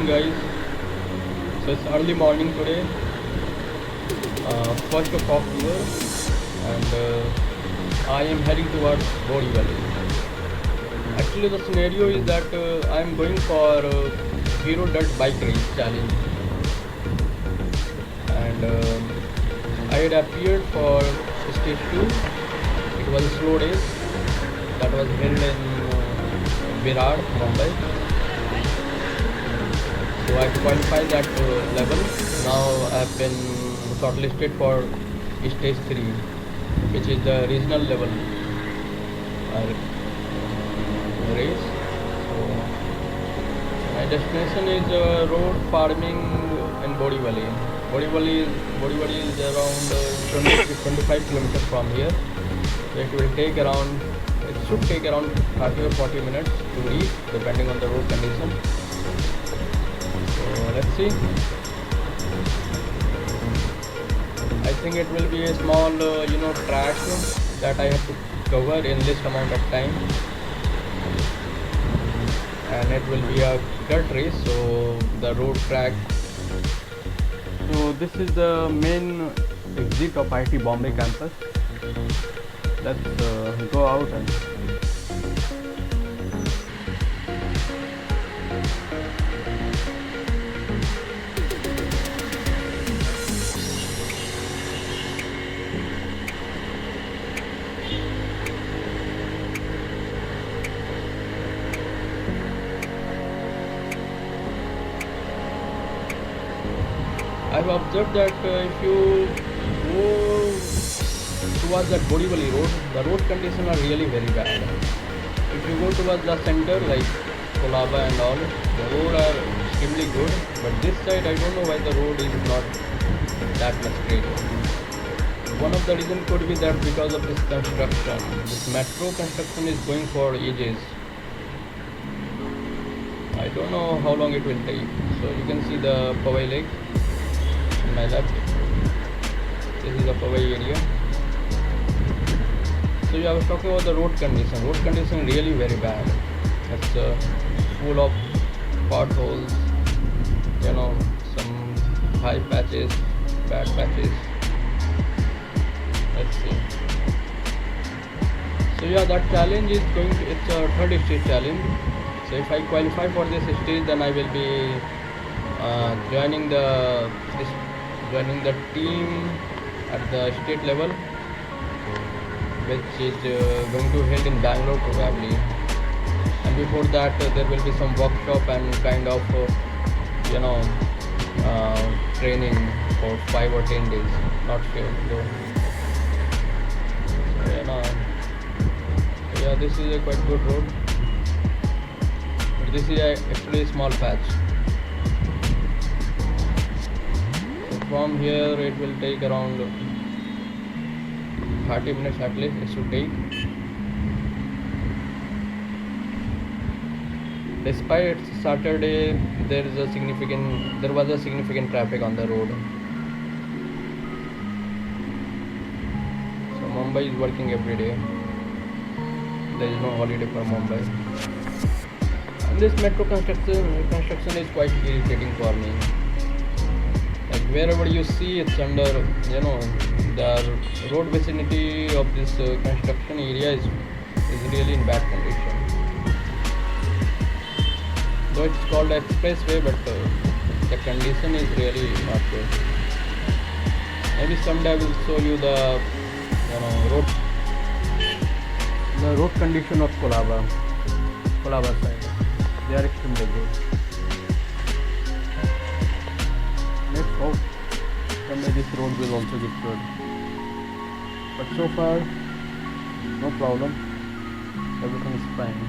afternoon, guys. So it's early morning today, first of October, and I am heading towards Body Valley. Actually, the scenario is that I am going for Hero Dirt Bike Race Challenge, and I had appeared for stage 2. It was a slow race that was held in Virar, Mumbai. So I qualified that level. Now I have been shortlisted for stage 3, which is the regional level race. So my destination is road farming in Body Valley. Body Valley is around 20 to 25 kilometers from here. So it should take around 30 or 40 minutes to reach, depending on the road condition. So let's see. I think it will be a small track that I have to cover in least amount of time, and it will be a dirt race, so the road track. So this is the main exit of IIT Bombay campus. Let's go out and I've observed that if you go towards that Body Valley road, the road conditions are really very bad. If you go towards the center like Kolaba and all, the road are extremely good. But this side, I don't know why the road is not that much great. One of the reasons could be that because of this construction. This metro construction is going for ages. I don't know how long it will take. So you can see the Powai Lake on my left. This is the Powai area. So I was talking about the road condition. Road condition really very bad. It's full of potholes, some high patches, bad patches. Let's see. So that challenge is it's a third stage challenge. So if I qualify for this stage, then I will be joining the team at the state level, which is going to held in Bangalore probably. And before that, there will be some workshop and kind of training for 5 or 10 days. Not sure though. So, this is a quite good road. But this is actually a small patch. So from here, it will take around 30 minutes at least. It should take. Despite it's Saturday, there was a significant traffic on the road. So Mumbai is working every day. There is no holiday for Mumbai. And this metro construction is quite irritating for me. Like wherever you see, it's under the road vicinity of this construction area is really in bad condition. Though it's called expressway, but the condition is really not good. Maybe someday I will show you the road condition of Kolaba side. They are extremely good. Let's hope someday this road will also get good. But so far, no problem. Everything is fine.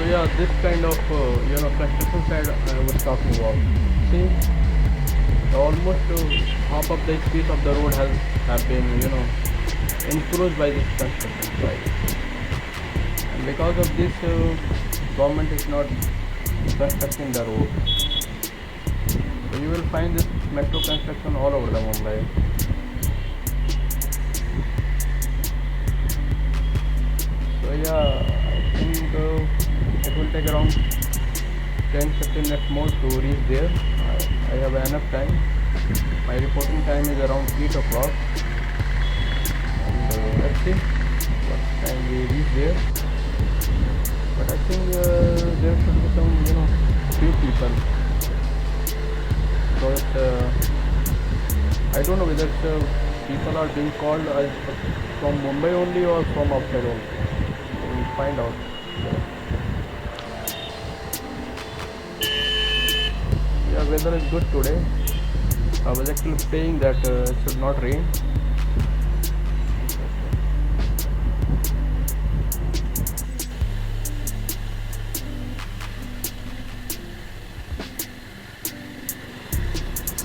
yeah, this kind of construction side I was talking about. See, almost half of the space of the road has have been encroached by this construction site, and because of this, government is not constructing the road. So you will find this metro construction all over the Mumbai. So yeah, I think it will take around 10-15 minutes more to reach there. I have enough time. My reporting time is around 8 o'clock. And let's see what time we reach there. But I think there should be some, few people. So I don't know whether people are being called from Mumbai only or from outside also. We'll find out. Yeah, weather is good today. I was actually praying that it should not rain.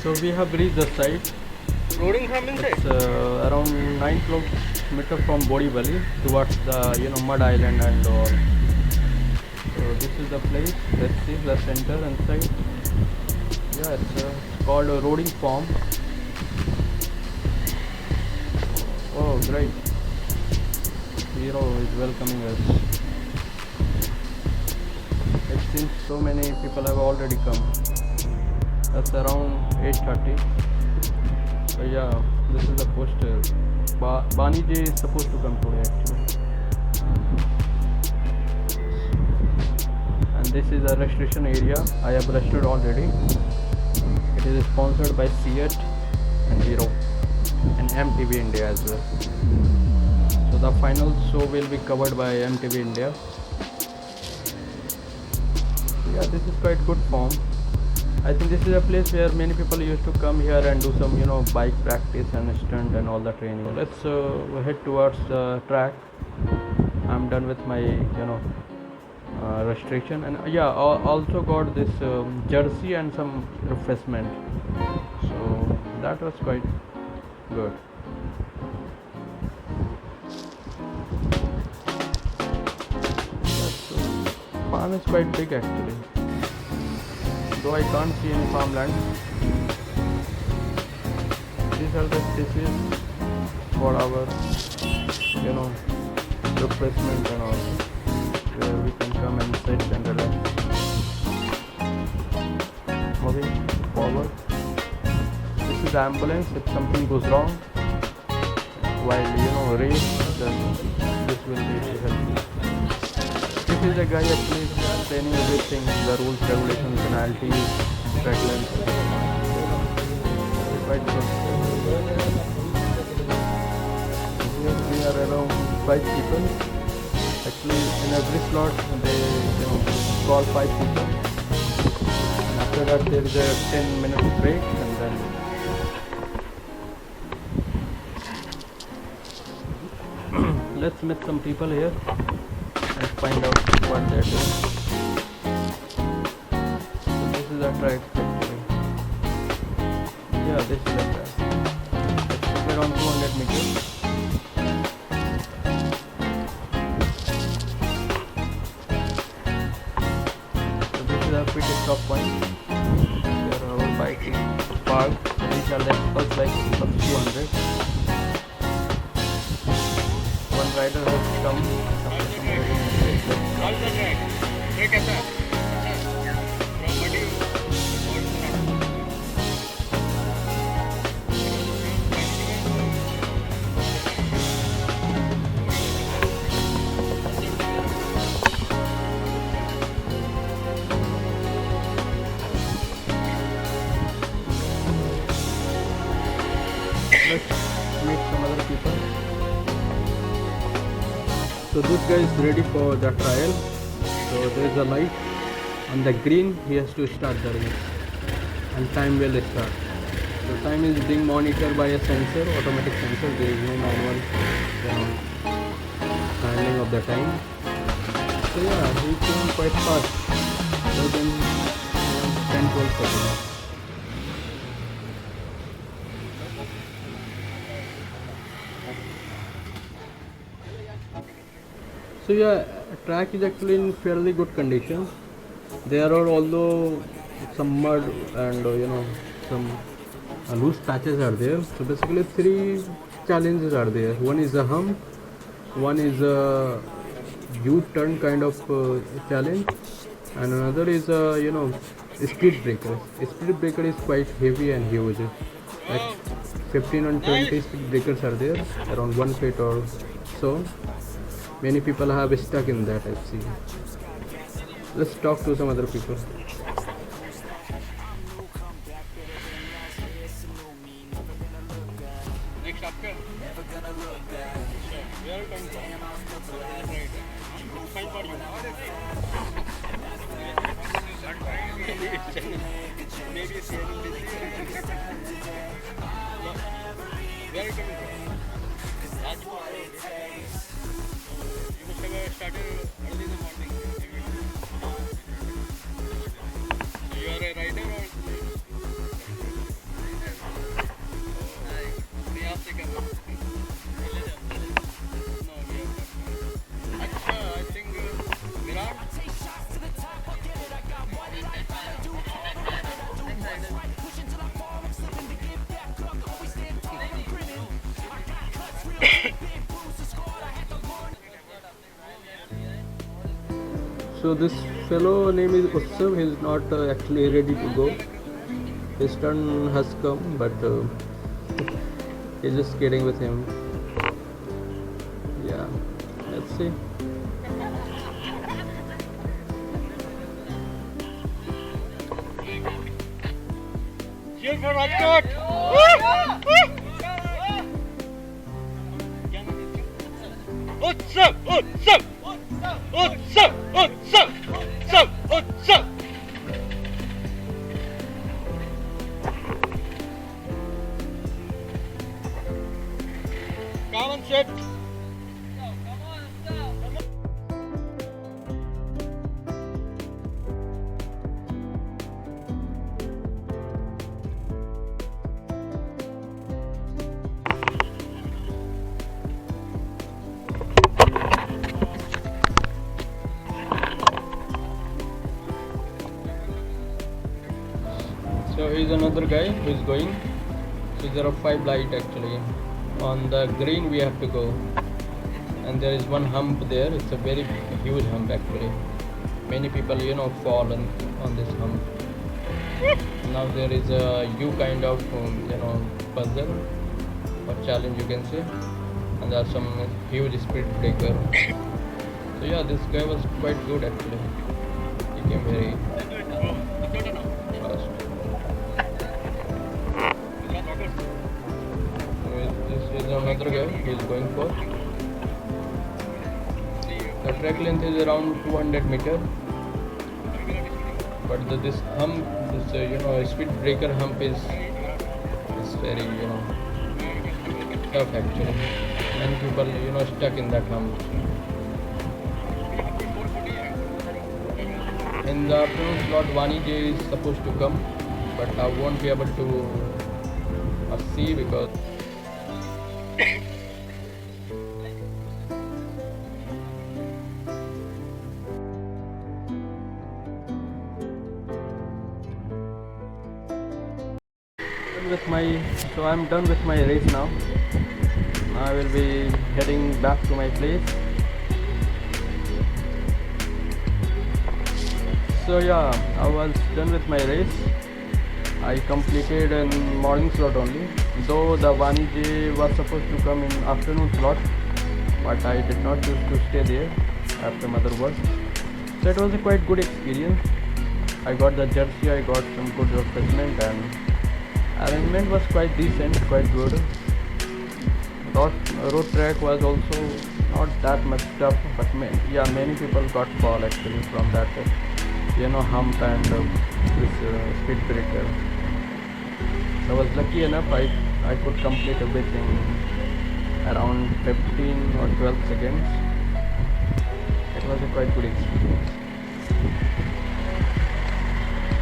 So we have reached the site. Loading from inside. It's around 9 kilometers from Borivali towards the mud island and all. So this is the place. Let's see the center inside. Yeah, it's called a roading farm. Oh, great! Hero is welcoming us. It seems so many people have already come. That's around 8:30. So yeah, this is the poster. Bani J is supposed to come today actually. And this is a registration area. I have registered already. It is sponsored by Seat and Hero and MTV India as well. So the final show will be covered by MTV India. Yeah, this is quite good form. I think this is a place where many people used to come here and do some bike practice and stunt and all the training. So let's head towards the track. I'm done with my registration, and yeah, also got this jersey and some refreshment. So that was quite good. Farm is quite big actually, though I can't see any farmland. These are the spaces for our refreshment and all, where we can come and sit and relax. Moving forward, this is the ambulance. If something goes wrong while race, then this will be helpful. This is a guy actually explaining everything, the rules, regulations, penalties, red lines. Quite good. Here we are around 5 people. Actually, in every slot they call 5 people. And after that there is a 10-minute break, and then let's meet some people here and find out what they're doing. So this is a track actually. Yeah, this is a track. It's around 200 meters. So this is a pit stop point. Here our bike is parked. These are the pulse bikes of 200. One rider has come after some waiting. All the track. Track कैसा? From Muddy Let's meet some other people. So this guy is ready for the trial. So there is a light on the green. He has to start the race, and time will start. The time is being monitored by a sensor, automatic sensor. There is no manual handling of the time. So yeah, he came quite fast, more than 10-12 seconds. So yeah, track is actually in fairly good condition. There are although some mud and some loose patches are there. So basically three challenges are there. One is a hump, one is a U-turn kind of challenge, and another is a speed breaker. Speed breaker is quite heavy and huge. Like 15 and 20 speed breakers are there around 1 feet or so. Many people have stuck in that, I see. Let's talk to some other people. Next आपका where are you coming from? Right. Fine for you. Maybe it's where are you coming from? Rajput. You must have started early in the morning. So you are a rider or? यहाँ से कर लो। No, we have not. अच्छा, I think Virat. So this fellow name is Utsav. He's not actually ready to go. His turn has come, but he's just kidding with him. Yeah, let's see. Cheer for Rajkot. Utsav, Utsav, Utsav, Utsav, Utsav, Utsav. Come on, sit. So he's another guy who is going. So there are 5 lights actually. On the green we have to go, and there is one hump there. It's a very huge hump actually. Many people fall on this hump. Now there is a U kind of puzzle or challenge you can say, and there are some huge speed breaker. So yeah, this guy was quite good actually. He came very fast. This is another guy who is going for. The track length is around 200 meter, but this hump, this speed breaker hump is very tough actually. Many people stuck in that hump. In the afternoon slot, Vani J is supposed to come, but I won't be able to see because I'm done with my race now. I will be heading back to my place. So yeah, I was done with my race. I completed in morning slot only, though the Vani J was supposed to come in afternoon slot, but I did not choose to stay there after mother work. So it was a quite good experience. I got the jersey, I got some good refreshment, and arrangement was quite decent, quite good. Road track was also not that much tough, but many people got fall actually from that hump and this speed breaker. So I was lucky enough I could complete everything around 15 or 12 seconds. It was a quite good experience.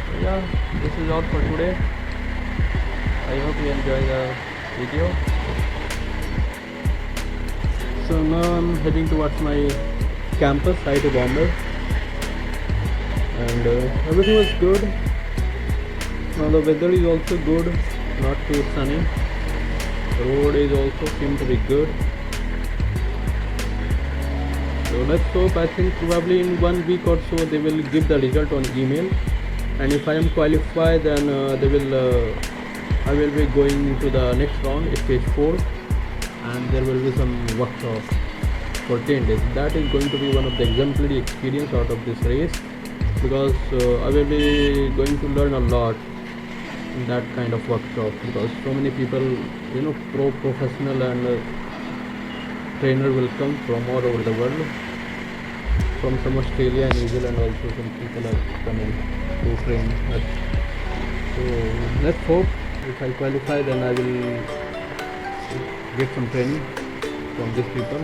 So yeah, this is all for today. I hope you enjoy the video. So now I'm heading towards my campus, IIT Bombay, and everything was good. Now the weather is also good, not too sunny. The road is also seem to be good. So let's hope. I think probably in 1 week or so they will give the result on email, and if I am qualified, then I will be going to the next round, stage 4, and there will be some workshop for 10 days. That is going to be one of the exemplary experience out of this race, because I will be going to learn a lot in that kind of workshop, because so many people, professional and trainer will come from all over the world, from some Australia and New Zealand also. Some people are coming to train us. So let's hope if I qualify, then I will get some training from these people.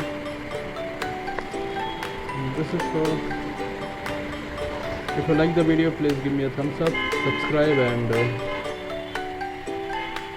And this is so. If you like the video, please give me a thumbs up, subscribe, and